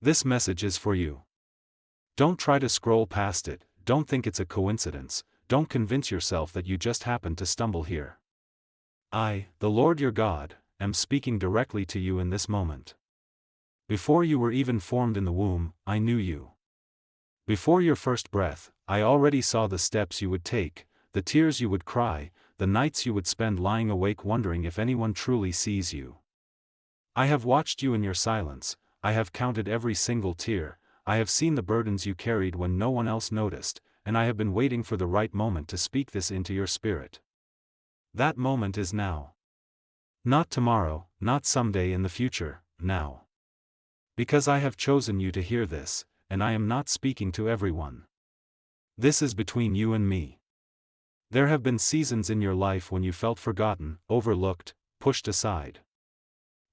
This message is for you. Don't try to scroll past it, don't think it's a coincidence, don't convince yourself that you just happened to stumble here. I, the Lord your God, am speaking directly to you in this moment. Before you were even formed in the womb, I knew you. Before your first breath, I already saw the steps you would take, the tears you would cry, the nights you would spend lying awake wondering if anyone truly sees you. I have watched you in your silence, I have counted every single tear, I have seen the burdens you carried when no one else noticed, and I have been waiting for the right moment to speak this into your spirit. That moment is now. Not tomorrow, not someday in the future, now. Because I have chosen you to hear this, and I am not speaking to everyone. This is between you and me. There have been seasons in your life when you felt forgotten, overlooked, pushed aside.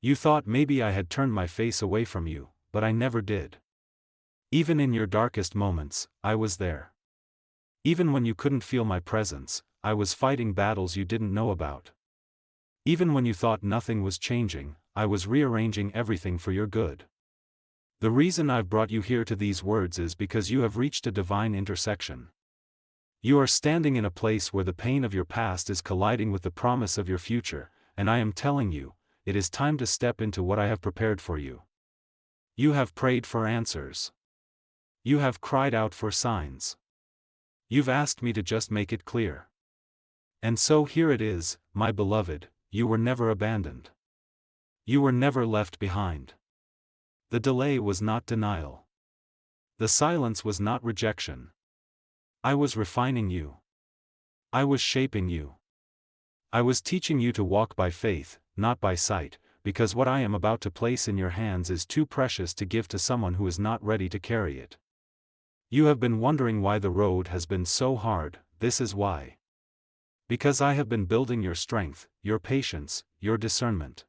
You thought maybe I had turned my face away from you, but I never did. Even in your darkest moments, I was there. Even when you couldn't feel my presence, I was fighting battles you didn't know about. Even when you thought nothing was changing, I was rearranging everything for your good. The reason I've brought you here to these words is because you have reached a divine intersection. You are standing in a place where the pain of your past is colliding with the promise of your future, and I am telling you, it is time to step into what I have prepared for you. You have prayed for answers. You have cried out for signs. You've asked me to just make it clear. And so here it is, my beloved, you were never abandoned. You were never left behind. The delay was not denial. The silence was not rejection. I was refining you. I was shaping you. I was teaching you to walk by faith, not by sight, because what I am about to place in your hands is too precious to give to someone who is not ready to carry it. You have been wondering why the road has been so hard. This is why. Because I have been building your strength, your patience, your discernment.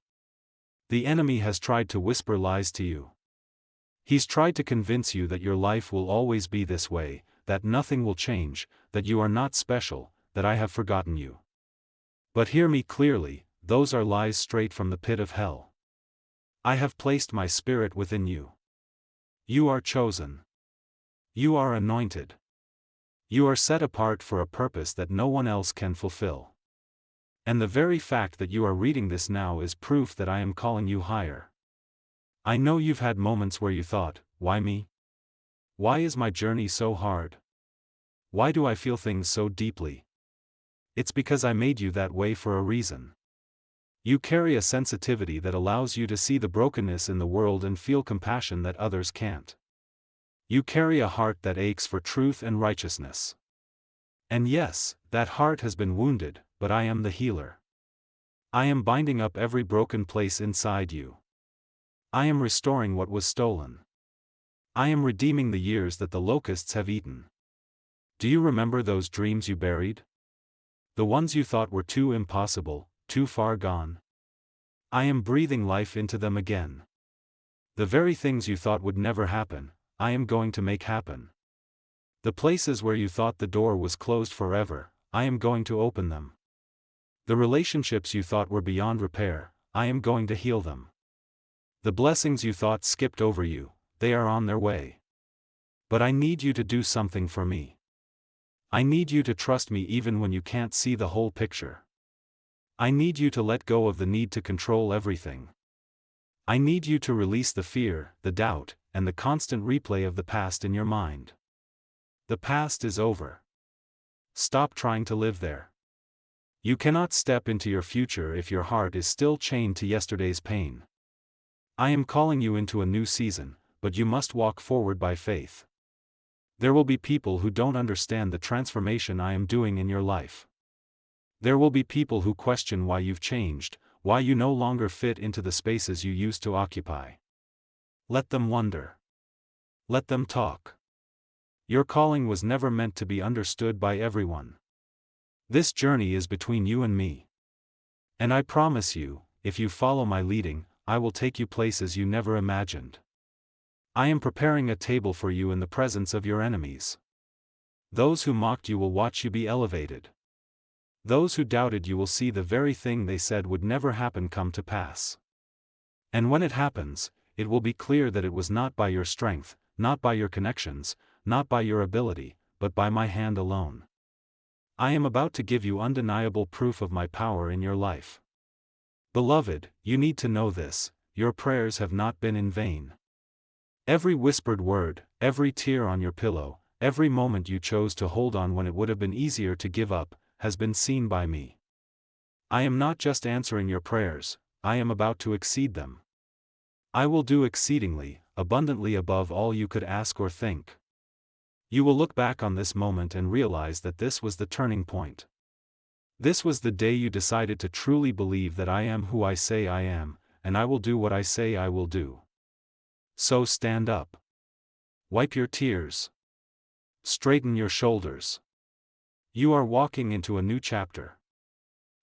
The enemy has tried to whisper lies to you. He's tried to convince you that your life will always be this way, that nothing will change, that you are not special, that I have forgotten you. But hear me clearly, those are lies straight from the pit of hell. I have placed my spirit within you. You are chosen. You are anointed. You are set apart for a purpose that no one else can fulfill. And the very fact that you are reading this now is proof that I am calling you higher. I know you've had moments where you thought, why me? Why is my journey so hard? Why do I feel things so deeply? It's because I made you that way for a reason. You carry a sensitivity that allows you to see the brokenness in the world and feel compassion that others can't. You carry a heart that aches for truth and righteousness. And yes, that heart has been wounded, but I am the healer. I am binding up every broken place inside you. I am restoring what was stolen. I am redeeming the years that the locusts have eaten. Do you remember those dreams you buried? The ones you thought were too impossible, too far gone? I am breathing life into them again. The very things you thought would never happen, I am going to make happen. The places where you thought the door was closed forever, I am going to open them. The relationships you thought were beyond repair, I am going to heal them. The blessings you thought skipped over you, they are on their way. But I need you to do something for me. I need you to trust me even when you can't see the whole picture. I need you to let go of the need to control everything. I need you to release the fear, the doubt, and the constant replay of the past in your mind. The past is over. Stop trying to live there. You cannot step into your future if your heart is still chained to yesterday's pain. I am calling you into a new season, but you must walk forward by faith. There will be people who don't understand the transformation I am doing in your life. There will be people who question why you've changed, why you no longer fit into the spaces you used to occupy. Let them wonder. Let them talk. Your calling was never meant to be understood by everyone. This journey is between you and me. And I promise you, if you follow my leading, I will take you places you never imagined. I am preparing a table for you in the presence of your enemies. Those who mocked you will watch you be elevated. Those who doubted you will see the very thing they said would never happen come to pass. And when it happens, it will be clear that it was not by your strength, not by your connections, not by your ability, but by my hand alone. I am about to give you undeniable proof of my power in your life. Beloved, you need to know this: your prayers have not been in vain. Every whispered word, every tear on your pillow, every moment you chose to hold on when it would have been easier to give up, has been seen by me. I am not just answering your prayers, I am about to exceed them. I will do exceedingly, abundantly above all you could ask or think. You will look back on this moment and realize that this was the turning point. This was the day you decided to truly believe that I am who I say I am, and I will do what I say I will do. So stand up. Wipe your tears. Straighten your shoulders. You are walking into a new chapter.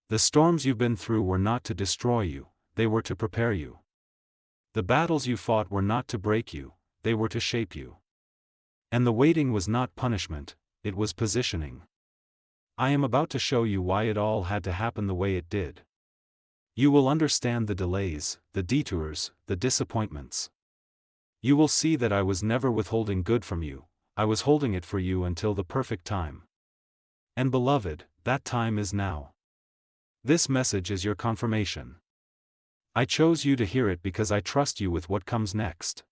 The storms you've been through were not to destroy you, they were to prepare you. The battles you fought were not to break you, they were to shape you. And the waiting was not punishment, it was positioning. I am about to show you why it all had to happen the way it did. You will understand the delays, the detours, the disappointments. You will see that I was never withholding good from you, I was holding it for you until the perfect time. And beloved, that time is now. This message is your confirmation. I chose you to hear it because I trust you with what comes next.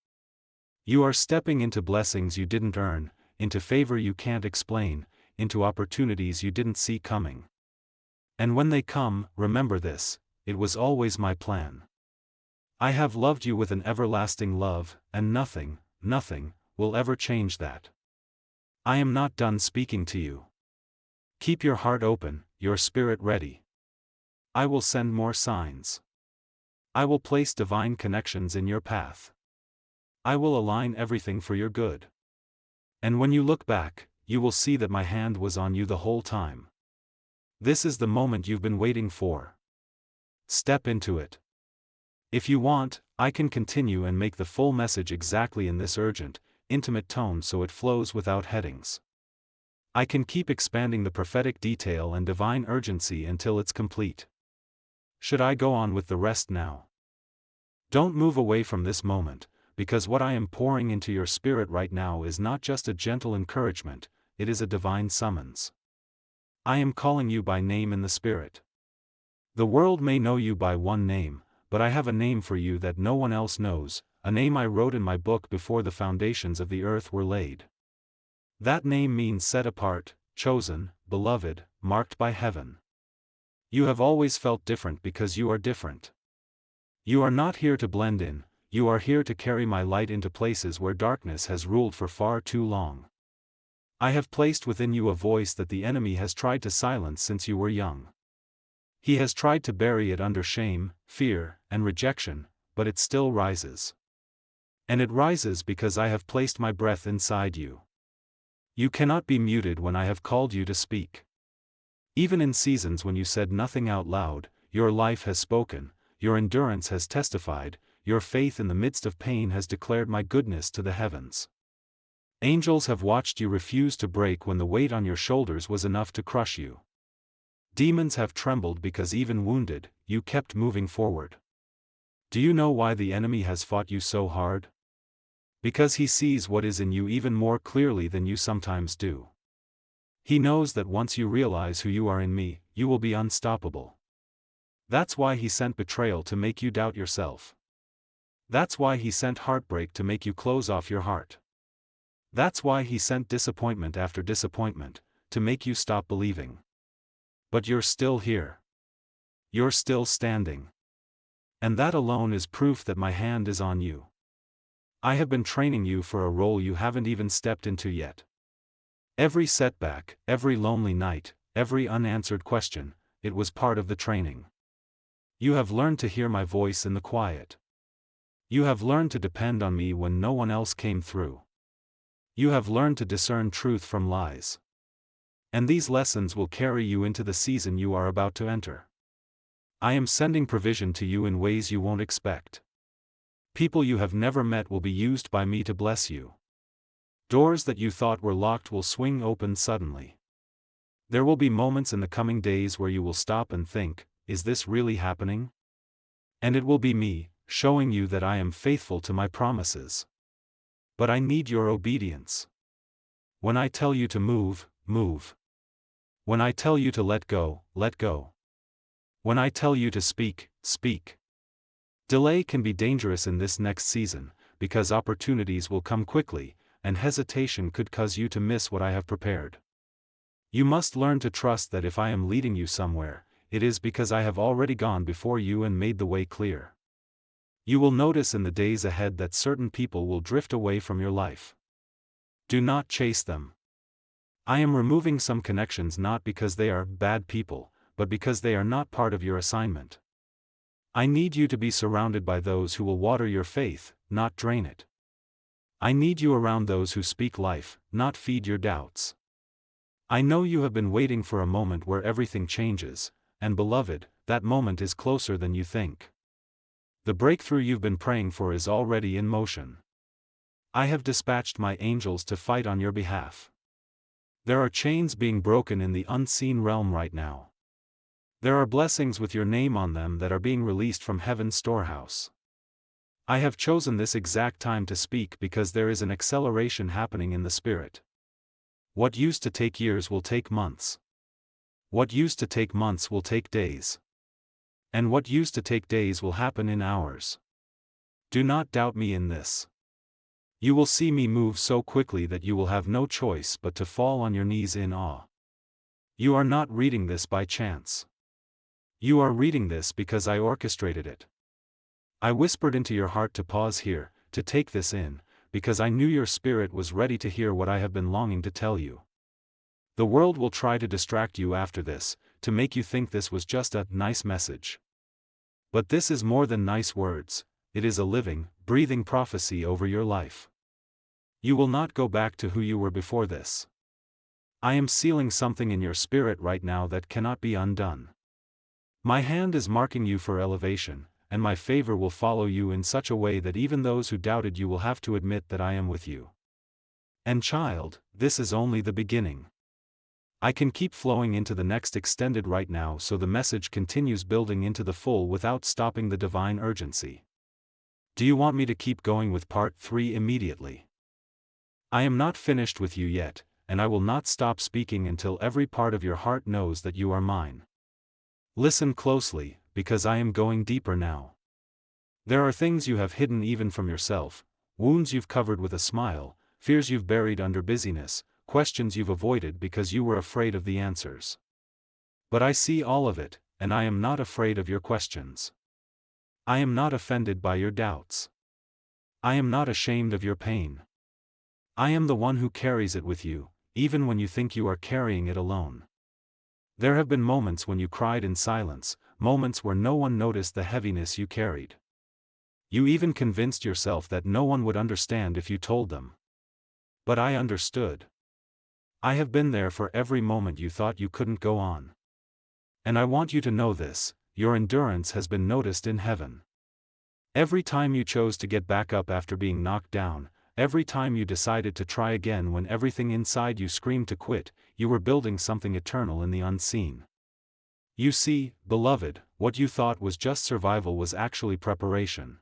You are stepping into blessings you didn't earn, into favor you can't explain, into opportunities you didn't see coming. And when they come, remember this: it was always my plan. I have loved you with an everlasting love, and nothing, nothing, will ever change that. I am not done speaking to you. Keep your heart open, your spirit ready. I will send more signs. I will place divine connections in your path. I will align everything for your good. And when you look back, you will see that my hand was on you the whole time. This is the moment you've been waiting for. Step into it. If you want, I can continue and make the full message exactly in this urgent, intimate tone so it flows without headings. I can keep expanding the prophetic detail and divine urgency until it's complete. Should I go on with the rest now? Don't move away from this moment, because what I am pouring into your spirit right now is not just a gentle encouragement, it is a divine summons. I am calling you by name in the spirit. The world may know you by one name, but I have a name for you that no one else knows, a name I wrote in my book before the foundations of the earth were laid. That name means set apart, chosen, beloved, marked by heaven. You have always felt different because you are different. You are not here to blend in, you are here to carry my light into places where darkness has ruled for far too long. I have placed within you a voice that the enemy has tried to silence since you were young. He has tried to bury it under shame, fear, and rejection, but it still rises. And it rises because I have placed my breath inside you. You cannot be muted when I have called you to speak. Even in seasons when you said nothing out loud, your life has spoken, your endurance has testified, your faith in the midst of pain has declared my goodness to the heavens. Angels have watched you refuse to break when the weight on your shoulders was enough to crush you. Demons have trembled because even wounded, you kept moving forward. Do you know why the enemy has fought you so hard? Because he sees what is in you even more clearly than you sometimes do. He knows that once you realize who you are in me, you will be unstoppable. That's why he sent betrayal to make you doubt yourself. That's why he sent heartbreak to make you close off your heart. That's why he sent disappointment after disappointment, to make you stop believing. But you're still here. You're still standing. And that alone is proof that my hand is on you. I have been training you for a role you haven't even stepped into yet. Every setback, every lonely night, every unanswered question, it was part of the training. You have learned to hear my voice in the quiet. You have learned to depend on me when no one else came through. You have learned to discern truth from lies. And these lessons will carry you into the season you are about to enter. I am sending provision to you in ways you won't expect. People you have never met will be used by me to bless you. Doors that you thought were locked will swing open suddenly. There will be moments in the coming days where you will stop and think, is this really happening? And it will be me, showing you that I am faithful to my promises. But I need your obedience. When I tell you to move, move. When I tell you to let go, let go. When I tell you to speak, speak. Delay can be dangerous in this next season, because opportunities will come quickly, and hesitation could cause you to miss what I have prepared. You must learn to trust that if I am leading you somewhere, it is because I have already gone before you and made the way clear. You will notice in the days ahead that certain people will drift away from your life. Do not chase them. I am removing some connections not because they are bad people, but because they are not part of your assignment. I need you to be surrounded by those who will water your faith, not drain it. I need you around those who speak life, not feed your doubts. I know you have been waiting for a moment where everything changes, and beloved, that moment is closer than you think. The breakthrough you've been praying for is already in motion. I have dispatched my angels to fight on your behalf. There are chains being broken in the unseen realm right now. There are blessings with your name on them that are being released from heaven's storehouse. I have chosen this exact time to speak because there is an acceleration happening in the spirit. What used to take years will take months. What used to take months will take days. And what used to take days will happen in hours. Do not doubt me in this. You will see me move so quickly that you will have no choice but to fall on your knees in awe. You are not reading this by chance. You are reading this because I orchestrated it. I whispered into your heart to pause here, to take this in, because I knew your spirit was ready to hear what I have been longing to tell you. The world will try to distract you after this, to make you think this was just a nice message. But this is more than nice words, it is a living, breathing prophecy over your life. You will not go back to who you were before this. I am sealing something in your spirit right now that cannot be undone. My hand is marking you for elevation, and my favor will follow you in such a way that even those who doubted you will have to admit that I am with you. And child, this is only the beginning. I can keep flowing into the next extended right now so the message continues building into the full without stopping the divine urgency. Do you want me to keep going with part 3 immediately? I am not finished with you yet, and I will not stop speaking until every part of your heart knows that you are mine. Listen closely, because I am going deeper now. There are things you have hidden even from yourself, wounds you've covered with a smile, fears you've buried under busyness, questions you've avoided because you were afraid of the answers. But I see all of it, and I am not afraid of your questions. I am not offended by your doubts. I am not ashamed of your pain. I am the one who carries it with you, even when you think you are carrying it alone. There have been moments when you cried in silence, moments where no one noticed the heaviness you carried. You even convinced yourself that no one would understand if you told them. But I understood. I have been there for every moment you thought you couldn't go on. And I want you to know this, your endurance has been noticed in heaven. Every time you chose to get back up after being knocked down, every time you decided to try again when everything inside you screamed to quit, you were building something eternal in the unseen. You see, beloved, what you thought was just survival was actually preparation.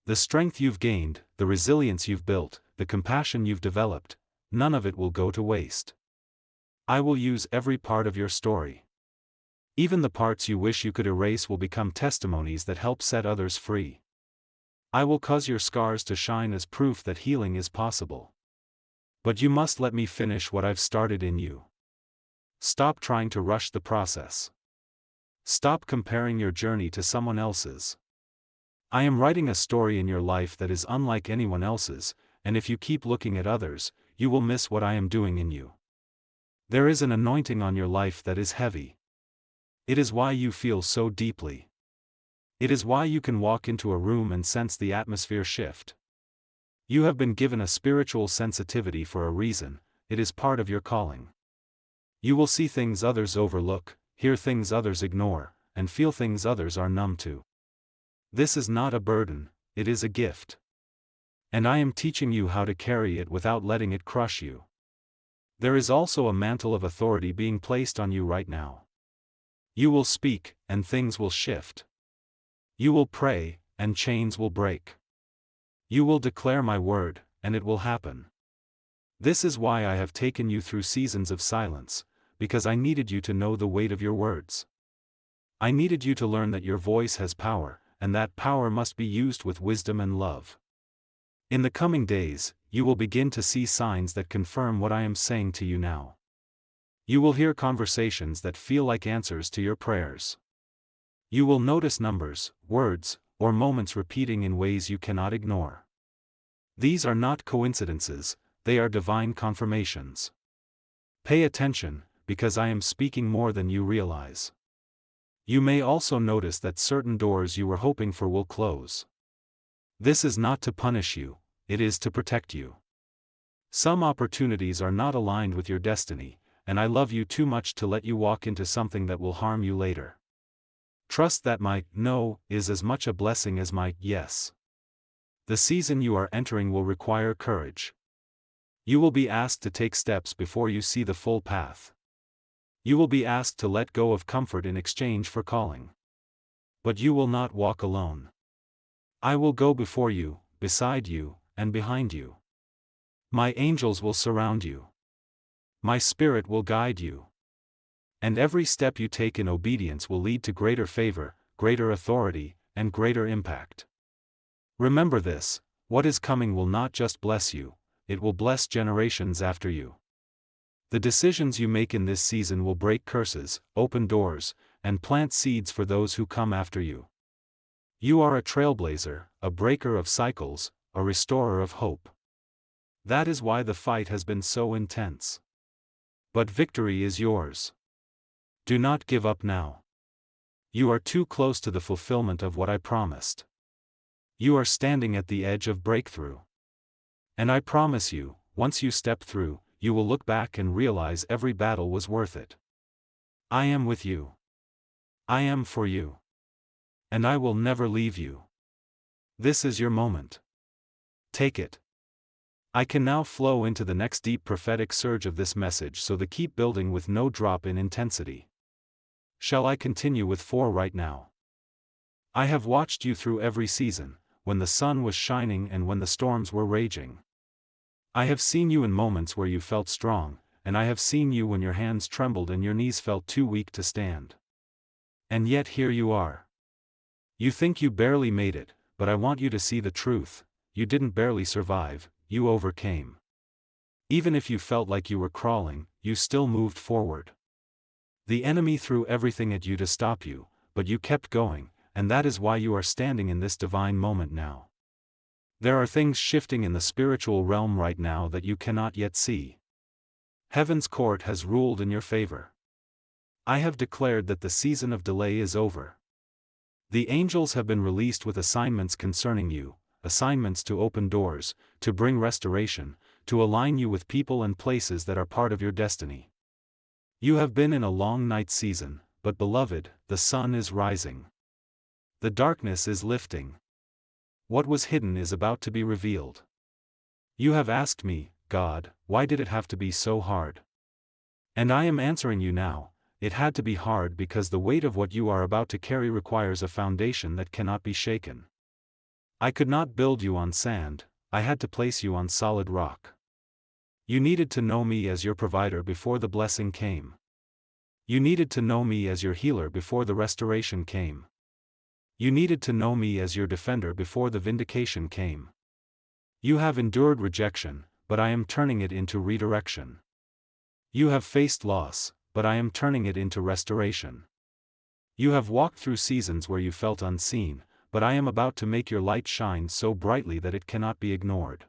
The strength you've gained, the resilience you've built, the compassion you've developed, none of it will go to waste. I will use every part of your story. Even the parts you wish you could erase will become testimonies that help set others free. I will cause your scars to shine as proof that healing is possible. But you must let me finish what I've started in you. Stop trying to rush the process. Stop comparing your journey to someone else's. I am writing a story in your life that is unlike anyone else's, and if you keep looking at others, you will miss what I am doing in you. There is an anointing on your life that is heavy. It is why you feel so deeply. It is why you can walk into a room and sense the atmosphere shift. You have been given a spiritual sensitivity for a reason, it is part of your calling. You will see things others overlook, hear things others ignore, and feel things others are numb to. This is not a burden, it is a gift. And I am teaching you how to carry it without letting it crush you. There is also a mantle of authority being placed on you right now. You will speak, and things will shift. You will pray, and chains will break. You will declare my word, and it will happen. This is why I have taken you through seasons of silence, because I needed you to know the weight of your words. I needed you to learn that your voice has power, and that power must be used with wisdom and love. In the coming days, you will begin to see signs that confirm what I am saying to you now. You will hear conversations that feel like answers to your prayers. You will notice numbers, words, or moments repeating in ways you cannot ignore. These are not coincidences, they are divine confirmations. Pay attention, because I am speaking more than you realize. You may also notice that certain doors you were hoping for will close. This is not to punish you, it is to protect you. Some opportunities are not aligned with your destiny, and I love you too much to let you walk into something that will harm you later. Trust that my no is as much a blessing as my yes. The season you are entering will require courage. You will be asked to take steps before you see the full path. You will be asked to let go of comfort in exchange for calling. But you will not walk alone. I will go before you, beside you, and behind you. My angels will surround you. My spirit will guide you. And every step you take in obedience will lead to greater favor, greater authority, and greater impact. Remember this: what is coming will not just bless you, it will bless generations after you. The decisions you make in this season will break curses, open doors, and plant seeds for those who come after you. You are a trailblazer, a breaker of cycles, a restorer of hope. That is why the fight has been so intense. But victory is yours. Do not give up now. You are too close to the fulfillment of what I promised. You are standing at the edge of breakthrough. And I promise you, once you step through, you will look back and realize every battle was worth it. I am with you. I am for you. And I will never leave you. This is your moment. Take it. I can now flow into the next deep prophetic surge of this message, so keep building with no drop in intensity. Shall I continue with 4 right now? I have watched you through every season, when the sun was shining and when the storms were raging. I have seen you in moments where you felt strong, and I have seen you when your hands trembled and your knees felt too weak to stand. And yet here you are. You think you barely made it, but I want you to see the truth: you didn't barely survive, you overcame. Even if you felt like you were crawling, you still moved forward. The enemy threw everything at you to stop you, but you kept going, and that is why you are standing in this divine moment now. There are things shifting in the spiritual realm right now that you cannot yet see. Heaven's court has ruled in your favor. I have declared that the season of delay is over. The angels have been released with assignments concerning you, assignments to open doors, to bring restoration, to align you with people and places that are part of your destiny. You have been in a long night season, but beloved, the sun is rising. The darkness is lifting. What was hidden is about to be revealed. You have asked me, God, why did it have to be so hard? And I am answering you now: it had to be hard because the weight of what you are about to carry requires a foundation that cannot be shaken. I could not build you on sand, I had to place you on solid rock. You needed to know me as your provider before the blessing came. You needed to know me as your healer before the restoration came. You needed to know me as your defender before the vindication came. You have endured rejection, but I am turning it into redirection. You have faced loss, but I am turning it into restoration. You have walked through seasons where you felt unseen, but I am about to make your light shine so brightly that it cannot be ignored.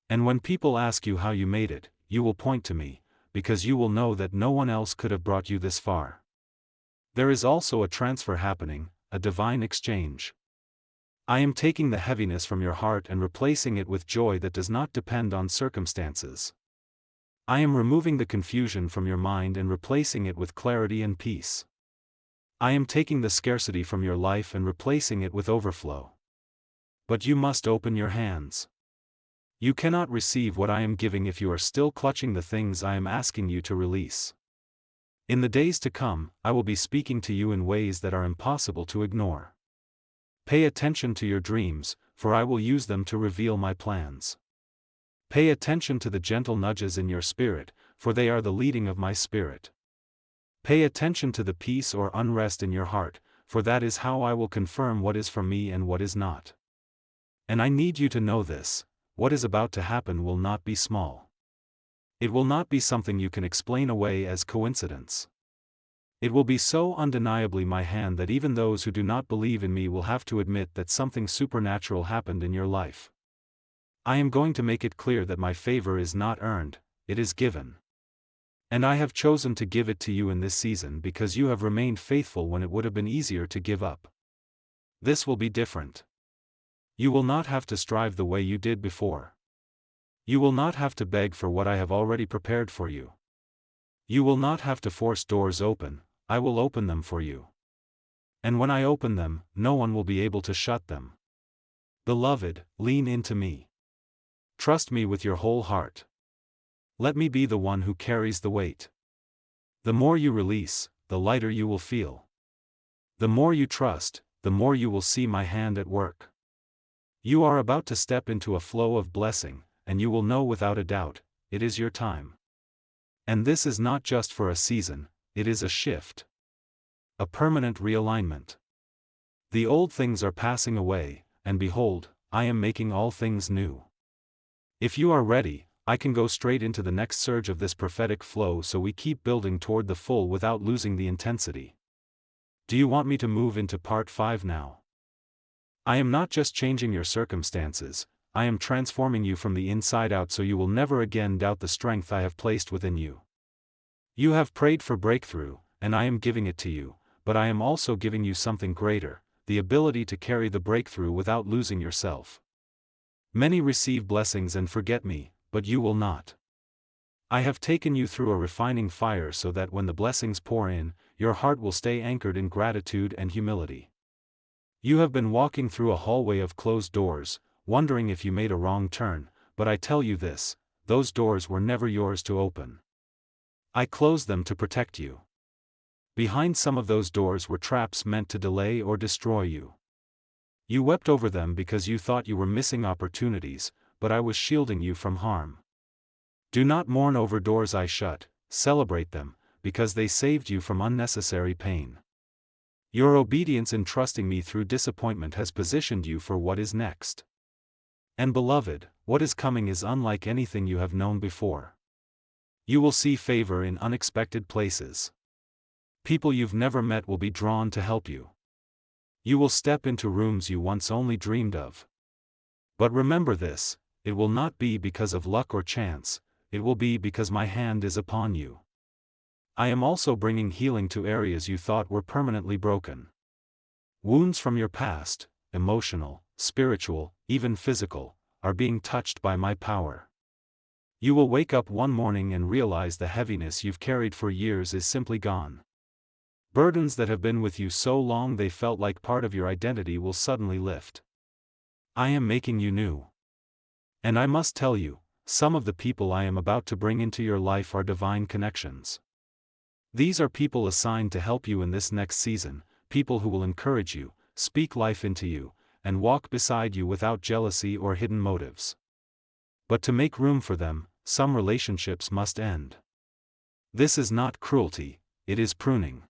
And when people ask you how you made it, you will point to me, because you will know that no one else could have brought you this far. There is also a transfer happening, a divine exchange. I am taking the heaviness from your heart and replacing it with joy that does not depend on circumstances. I am removing the confusion from your mind and replacing it with clarity and peace. I am taking the scarcity from your life and replacing it with overflow. But you must open your hands. You cannot receive what I am giving if you are still clutching the things I am asking you to release. In the days to come, I will be speaking to you in ways that are impossible to ignore. Pay attention to your dreams, for I will use them to reveal my plans. Pay attention to the gentle nudges in your spirit, for they are the leading of my spirit. Pay attention to the peace or unrest in your heart, for that is how I will confirm what is from me and what is not. And I need you to know this: what is about to happen will not be small. It will not be something you can explain away as coincidence. It will be so undeniably my hand that even those who do not believe in me will have to admit that something supernatural happened in your life. I am going to make it clear that my favor is not earned, it is given. And I have chosen to give it to you in this season because you have remained faithful when it would have been easier to give up. This will be different. You will not have to strive the way you did before. You will not have to beg for what I have already prepared for you. You will not have to force doors open, I will open them for you. And when I open them, no one will be able to shut them. Beloved, lean into me. Trust me with your whole heart. Let me be the one who carries the weight. The more you release, the lighter you will feel. The more you trust, the more you will see my hand at work. You are about to step into a flow of blessing, and you will know without a doubt, it is your time. And this is not just for a season, it is a shift. A permanent realignment. The old things are passing away, and behold, I am making all things new. If you are ready, I can go straight into the next surge of this prophetic flow so we keep building toward the full without losing the intensity. Do you want me to move into part 5 now? I am not just changing your circumstances, I am transforming you from the inside out so you will never again doubt the strength I have placed within you. You have prayed for breakthrough, and I am giving it to you, but I am also giving you something greater, the ability to carry the breakthrough without losing yourself. Many receive blessings and forget me, but you will not. I have taken you through a refining fire so that when the blessings pour in, your heart will stay anchored in gratitude and humility. You have been walking through a hallway of closed doors, wondering if you made a wrong turn, but I tell you this, those doors were never yours to open. I closed them to protect you. Behind some of those doors were traps meant to delay or destroy you. You wept over them because you thought you were missing opportunities, but I was shielding you from harm. Do not mourn over doors I shut, celebrate them, because they saved you from unnecessary pain. Your obedience in trusting me through disappointment has positioned you for what is next. And beloved, what is coming is unlike anything you have known before. You will see favor in unexpected places. People you've never met will be drawn to help you. You will step into rooms you once only dreamed of. But remember this, it will not be because of luck or chance, it will be because my hand is upon you. I am also bringing healing to areas you thought were permanently broken. Wounds from your past, emotional, spiritual, even physical, are being touched by my power. You will wake up one morning and realize the heaviness you've carried for years is simply gone. Burdens that have been with you so long they felt like part of your identity will suddenly lift. I am making you new. And I must tell you, some of the people I am about to bring into your life are divine connections. These are people assigned to help you in this next season, people who will encourage you, speak life into you, and walk beside you without jealousy or hidden motives. But to make room for them, some relationships must end. This is not cruelty, it is pruning.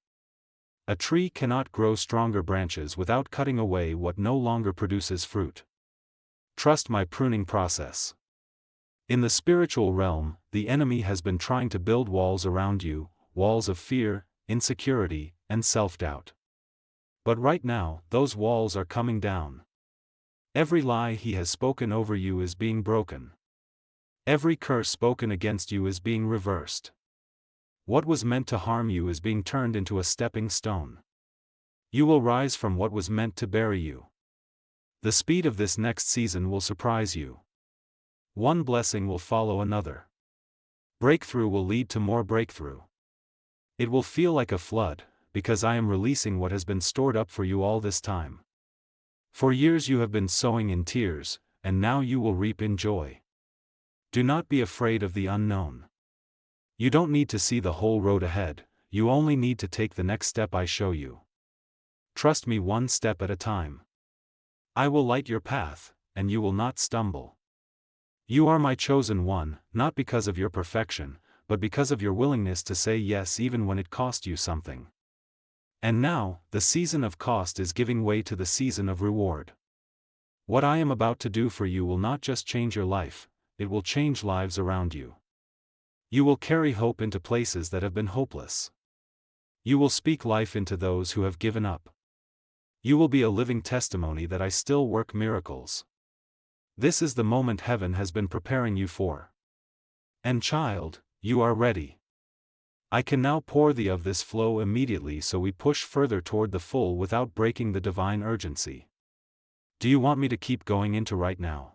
A tree cannot grow stronger branches without cutting away what no longer produces fruit. Trust my pruning process. In the spiritual realm, the enemy has been trying to build walls around you, walls of fear, insecurity, and self-doubt. But right now, those walls are coming down. Every lie he has spoken over you is being broken. Every curse spoken against you is being reversed. What was meant to harm you is being turned into a stepping stone. You will rise from what was meant to bury you. The speed of this next season will surprise you. One blessing will follow another. Breakthrough will lead to more breakthrough. It will feel like a flood, because I am releasing what has been stored up for you all this time. For years you have been sowing in tears, and now you will reap in joy. Do not be afraid of the unknown. You don't need to see the whole road ahead, you only need to take the next step I show you. Trust me one step at a time. I will light your path, and you will not stumble. You are my chosen one, not because of your perfection, but because of your willingness to say yes even when it cost you something. And now, the season of cost is giving way to the season of reward. What I am about to do for you will not just change your life, it will change lives around you. You will carry hope into places that have been hopeless. You will speak life into those who have given up. You will be a living testimony that I still work miracles. This is the moment heaven has been preparing you for. And child, you are ready. I can now pour thee of this flow immediately, so we push further toward the full without breaking the divine urgency. Do you want me to keep going into right now?